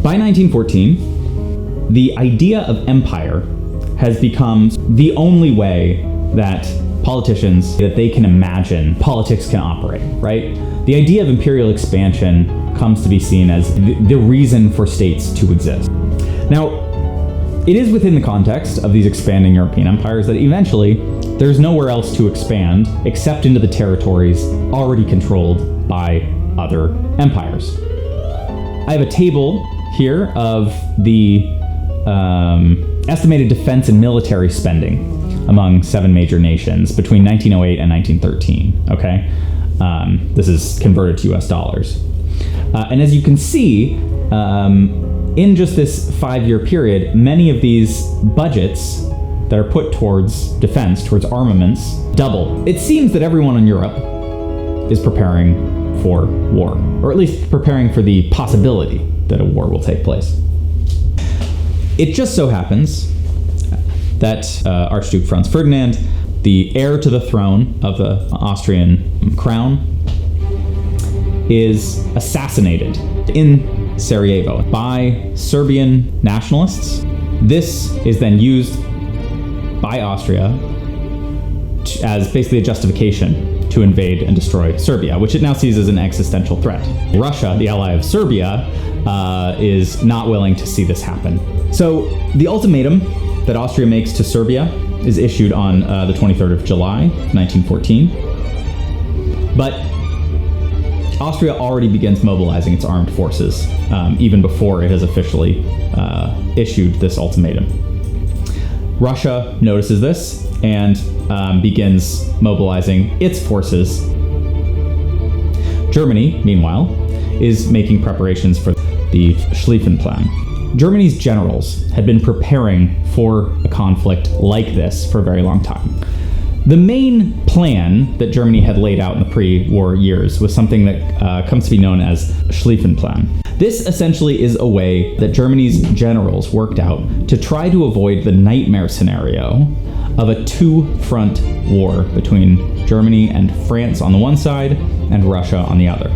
By 1914, the idea of empire has become the only way that politicians, that they can imagine politics can operate, right? The idea of imperial expansion comes to be seen as the reason for states to exist. Now, it is within the context of these expanding European empires that eventually there's nowhere else to expand except into the territories already controlled by other empires. I have a table here of the estimated defense and military spending among 7 major nations between 1908 and 1913, okay? This is converted to US dollars. And as you can see, in just this 5-year period, many of these budgets that are put towards defense, towards armaments, double. It seems that everyone in Europe is preparing for war, or at least preparing for the possibility that a war will take place. It just so happens that Archduke Franz Ferdinand, the heir to the throne of the Austrian crown, is assassinated in Sarajevo by Serbian nationalists. This is then used by Austria as basically a justification to invade and destroy Serbia, which it now sees as an existential threat. Russia, the ally of Serbia, is not willing to see this happen. So the ultimatum that Austria makes to Serbia is issued on the 23rd of July, 1914. But Austria already begins mobilizing its armed forces, even before it has officially issued this ultimatum. Russia notices this and begins mobilizing its forces. Germany, meanwhile, is making preparations for the Schlieffen Plan. Germany's generals had been preparing for a conflict like this for a very long time. The main plan that Germany had laid out in the pre-war years was something that comes to be known as Schlieffen Plan. This essentially is a way that Germany's generals worked out to try to avoid the nightmare scenario of a two-front war between Germany and France on the one side and Russia on the other.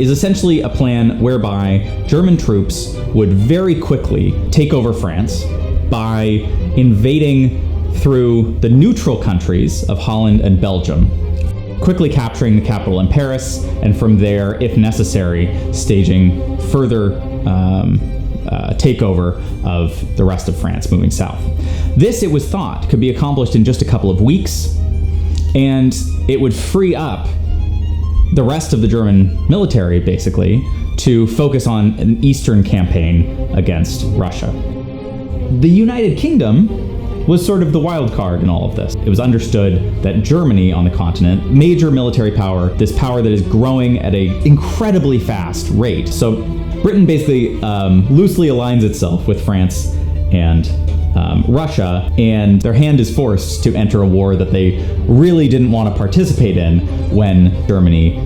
Is essentially a plan whereby German troops would very quickly take over France by invading through the neutral countries of Holland and Belgium, quickly capturing the capital in Paris, and from there, if necessary, staging further takeover of the rest of France, moving south. This, it was thought, could be accomplished in just a couple of weeks, and it would free up the rest of the German military, basically, to focus on an eastern campaign against Russia. The United Kingdom was sort of the wild card in all of this. It was understood that Germany on the continent, major military power, this power that is growing at an incredibly fast rate. So Britain basically loosely aligns itself with France and Russia, and their hand is forced to enter a war that they really didn't want to participate in when Germany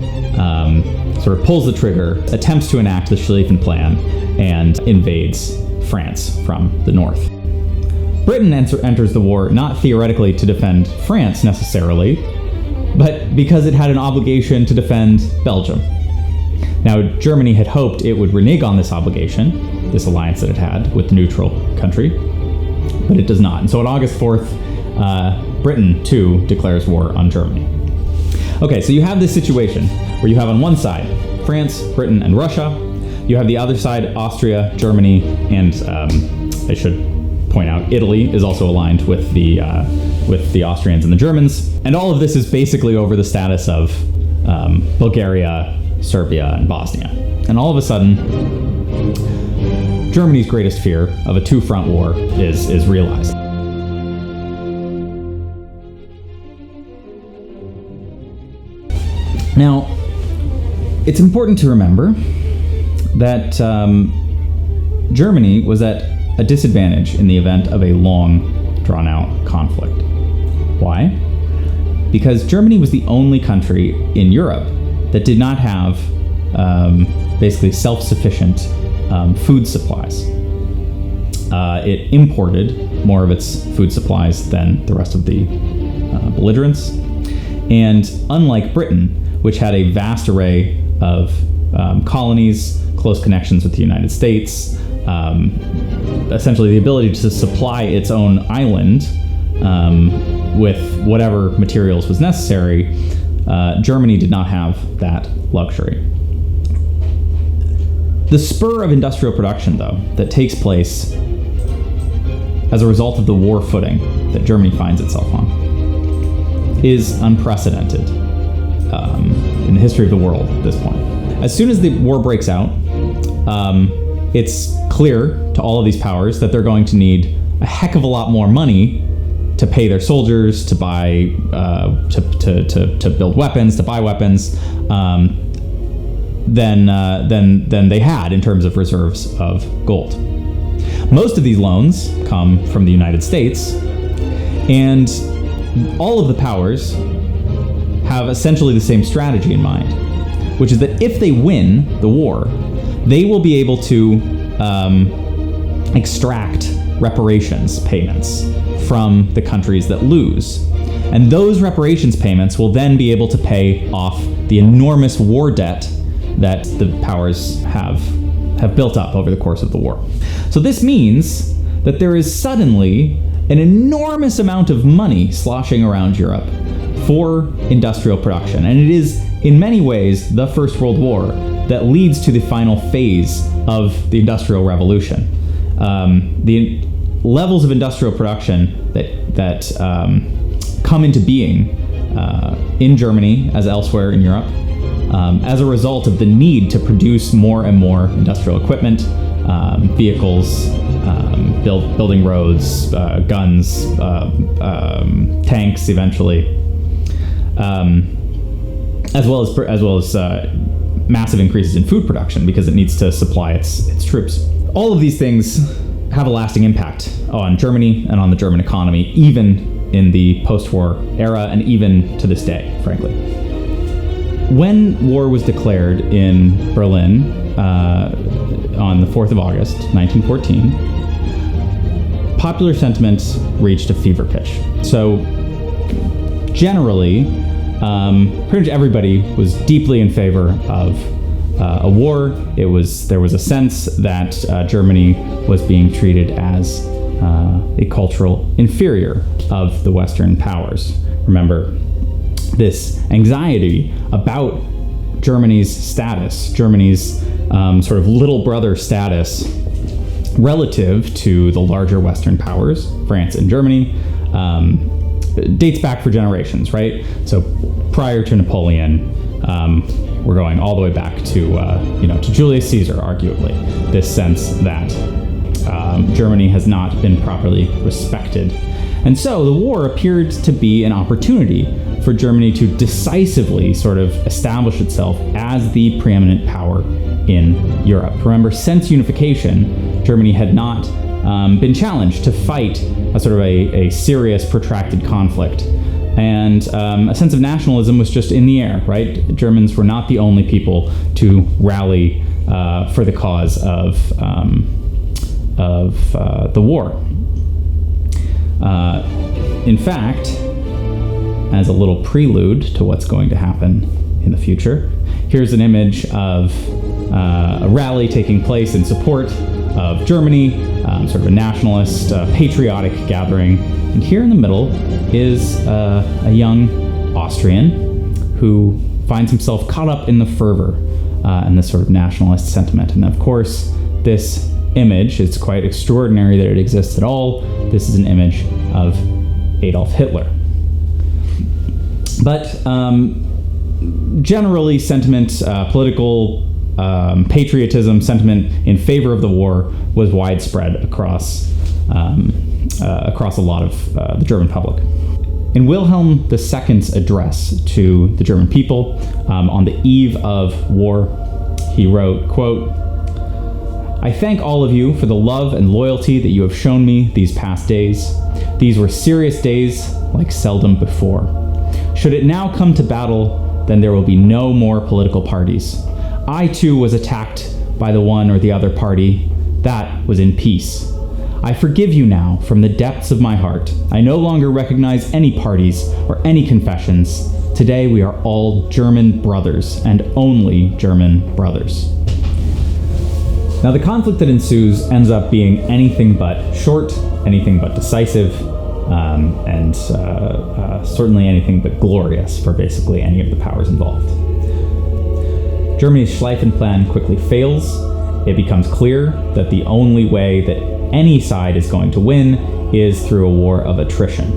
sort of pulls the trigger, attempts to enact the Schlieffen Plan, and invades France from the north. Britain enters the war not theoretically to defend France necessarily, but because it had an obligation to defend Belgium. Now, Germany had hoped it would renege on this obligation, this alliance that it had with the neutral country, but it does not. And so on August 4th, Britain, too, declares war on Germany. Okay, so you have this situation where you have on one side France, Britain, and Russia. You have the other side Austria, Germany, and I should point out Italy is also aligned with the Austrians and the Germans. And all of this is basically over the status of Bulgaria, Serbia, and Bosnia. And all of a sudden, Germany's greatest fear of a two-front war is realized. Now, it's important to remember that Germany was at a disadvantage in the event of a long, drawn-out conflict. Why? Because Germany was the only country in Europe that did not have basically self-sufficient food supplies. It imported more of its food supplies than the rest of the belligerents. And unlike Britain, which had a vast array of colonies, close connections with the United States, essentially the ability to supply its own island with whatever materials was necessary. Germany did not have that luxury. The spur of industrial production, though, that takes place as a result of the war footing that Germany finds itself on is unprecedented in the history of the world at this point. As soon as the war breaks out, it's clear to all of these powers that they're going to need a heck of a lot more money to pay their soldiers, to buy, to build weapons, to buy weapons, than they had in terms of reserves of gold. Most of these loans come from the United States, and all of the powers have essentially the same strategy in mind, which is that if they win the war, they will be able to extract reparations payments from the countries that lose. And those reparations payments will then be able to pay off the enormous war debt that the powers have built up over the course of the war. So this means that there is suddenly an enormous amount of money sloshing around Europe for industrial production. And it is, in many ways, the First World War that leads to the final phase of the Industrial Revolution. The levels of industrial production that come into being in Germany as elsewhere in Europe as a result of the need to produce more and more industrial equipment, vehicles, building roads, guns, tanks eventually, as well as massive increases in food production because it needs to supply its troops. All of these things have a lasting impact on Germany and on the German economy, even in the post-war era and even to this day, frankly. When war was declared in Berlin on the 4th of August, 1914, popular sentiment reached a fever pitch. So generally, pretty much everybody was deeply in favor of a war. There was a sense that Germany was being treated as a cultural inferior of the Western powers. Remember, this anxiety about Germany's status, Germany's sort of little brother status relative to the larger Western powers, France and Germany, dates back for generations, right? So prior to Napoleon, we're going all the way back to Julius Caesar, arguably. This sense that Germany has not been properly respected. And so the war appeared to be an opportunity for Germany to decisively sort of establish itself as the preeminent power in Europe. Remember, since unification, Germany had not been challenged to fight a sort of a serious, protracted conflict. And a sense of nationalism was just in the air, right? Germans were not the only people to rally for the cause of the war. In fact, as a little prelude to what's going to happen in the future, here's an image of a rally taking place in support of Germany, sort of a nationalist, patriotic gathering. And here in the middle is a young Austrian who finds himself caught up in the fervor and this sort of nationalist sentiment. And of course, this image, it's quite extraordinary that it exists at all. This is an image of Adolf Hitler. But generally, sentiment, political patriotism, sentiment in favor of the war was widespread across a lot of the German public. In Wilhelm II's address to the German people on the eve of war, he wrote, quote, "I thank all of you for the love and loyalty that you have shown me these past days. These were serious days like seldom before. Should it now come to battle, then there will be no more political parties. I too was attacked by the one or the other party. That was in peace. I forgive you now from the depths of my heart. I no longer recognize any parties or any confessions. Today we are all German brothers, and only German brothers. Now, the conflict that ensues ends up being anything but short, anything but decisive, and certainly anything but glorious for basically any of the powers involved. Germany's Schleifenplan quickly fails. It becomes clear that the only way that any side is going to win is through a war of attrition.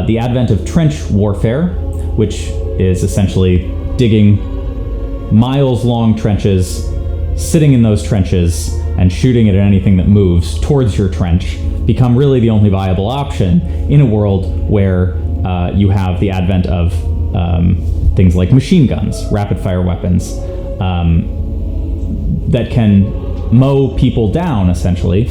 The advent of trench warfare, which is essentially digging miles-long trenches, sitting in those trenches, and shooting at anything that moves towards your trench, become really the only viable option in a world where you have the advent of things like machine guns, rapid-fire weapons, that can mow people down, essentially,